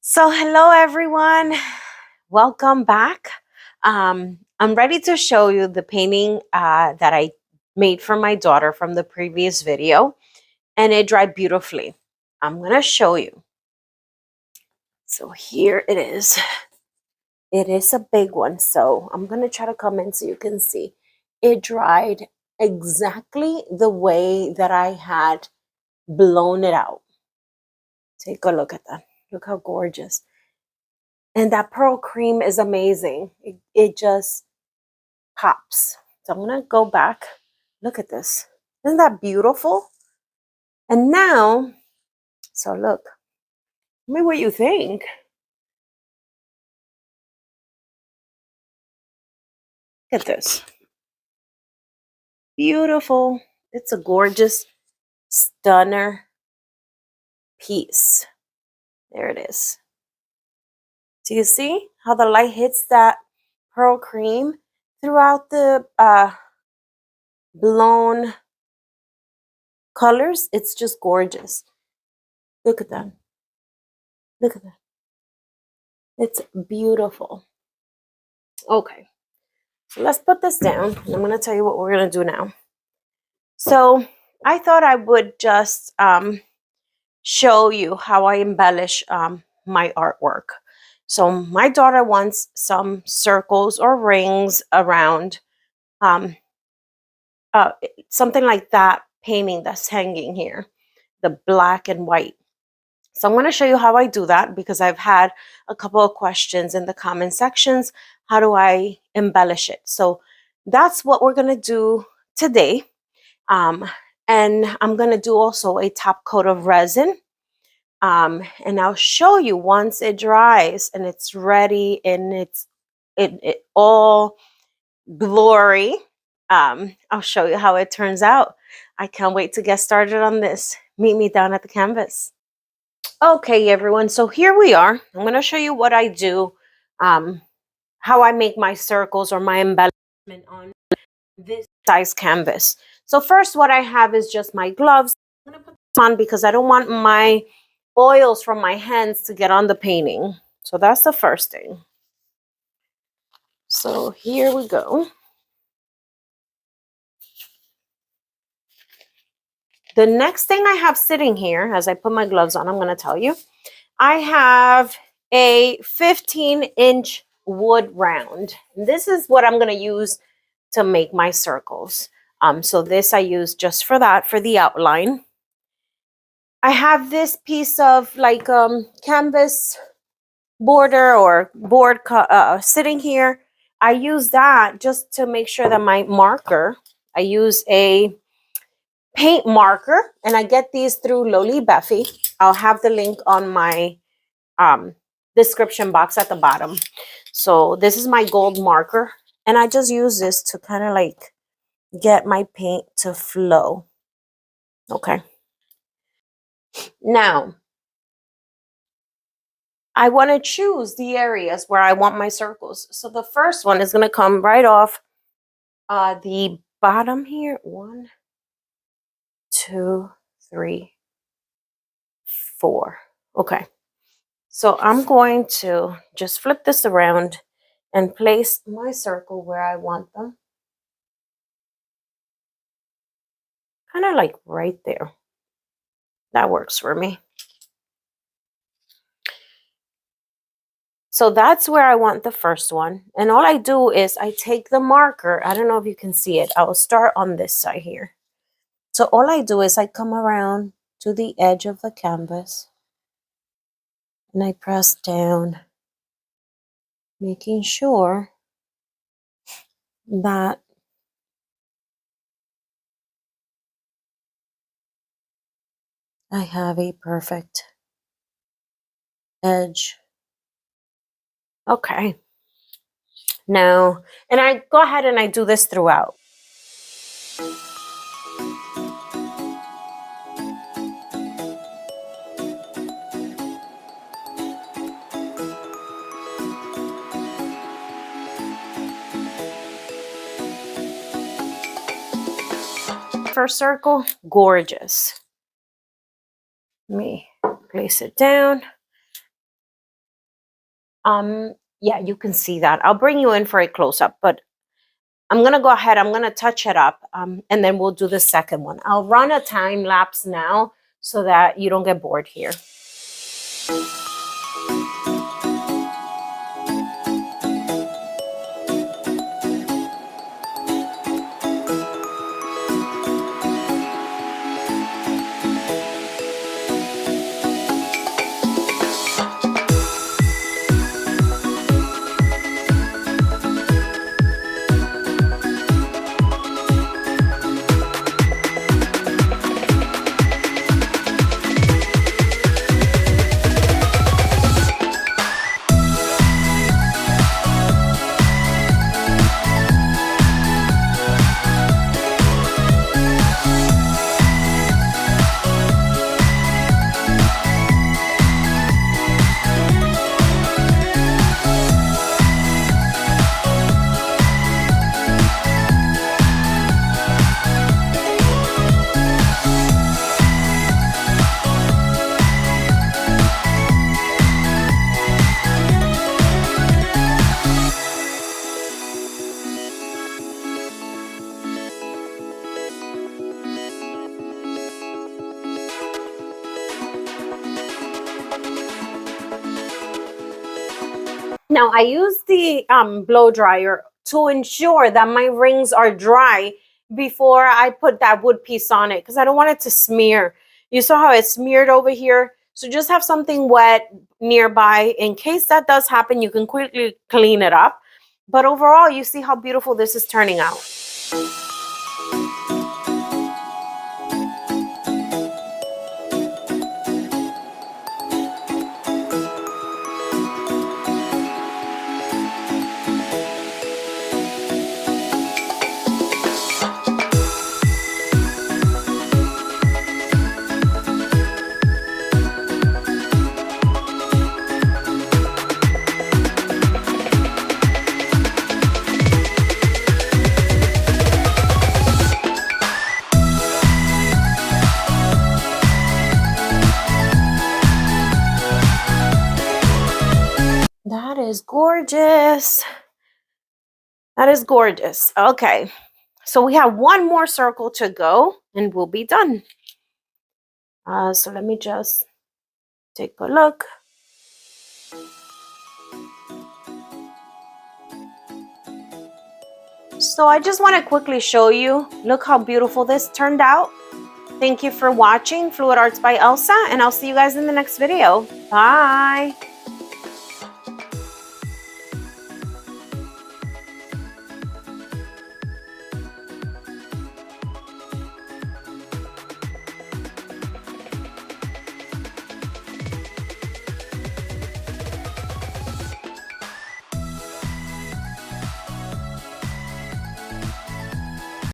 So hello everyone, welcome back. I'm ready to show you the painting that I made for my daughter from the previous video, and it dried beautifully. I'm gonna show you. So here it is. It is a big one, so I'm gonna try to come in so you can see. It dried exactly the way that I had blown it out. Take a look at that. Look how gorgeous. And that pearl cream is amazing. It just pops. So I'm going to go back. Look at this. Isn't that beautiful? And now, so look, tell me what you think. Look at this. Beautiful. It's a gorgeous, stunner piece. There it is. Do you see how the light hits that pearl cream throughout the blown colors? It's just gorgeous. Look at that. Look at that. It's beautiful. Okay, so let's put this down. I'm going to tell you what we're going to do now. So I thought I would just show you how I embellish my artwork. So my daughter wants some circles or rings around um, something like that painting that's hanging here, the black and white. So I'm going to show you how I do that because I've had a couple of questions in the comment sections. How do I embellish it? So that's what we're going to do today. And I'm going to do also a top coat of resin. And I'll show you once it dries and it's ready and it's it all glory. I'll show you how it turns out. I can't wait to get started on this. Meet me down at the canvas. Okay, everyone, so here we are. I'm going to show you what I do, how I make my circles or my embellishment on this size canvas. So first, what I have is just my gloves. I'm going to put this on because I don't want my oils from my hands to get on the painting. So that's the first thing. So here we go. The next thing I have sitting here, as I put my gloves on, I'm going to tell you, I have a 15-inch wood round. This is what I'm going to use to make my circles. So this I use just for that, for the outline. I have this piece of like canvas border or board sitting here. I use that just to make sure that my marker, I use a paint marker, and I get these through Lolivefe. I'll have the link on my description box at the bottom. So this is my gold marker, and I just use this to kind of like get my paint to flow. Okay. Now, I want to choose the areas where I want my circles. So the first one is going to come right off the bottom here. 1, 2, 3, 4. Okay. So I'm going to just flip this around and place my circle where I want them. Kind of like right there. That works for me. So that's where I want the first one. And all I do is I take the marker. I don't know if you can see it. I will start on this side here. So all I do is I come around to the edge of the canvas and I press down, making sure that I have a perfect edge. Okay. Now, and I go ahead and I do this throughout. First circle, gorgeous. Let me place it down. Yeah, you can see that. I'll bring you in for a close-up, but I'm going to go ahead. I'm going to touch it up, and then we'll do the second one. I'll run a time lapse now so that you don't get bored here. Now I use the blow dryer to ensure that my rings are dry before I put that wood piece on it, because I don't want it to smear. You saw how it smeared over here? So just have something wet nearby in case that does happen. You can quickly clean it up. But overall, you see how beautiful this is turning out. That is gorgeous. That is gorgeous. Okay, so we have one more circle to go and we'll be done. So let me just take a look. So I just want to quickly show you, look how beautiful this turned out. Thank you for watching Fluid Arts by Elsa, and I'll see you guys in the next video. Bye.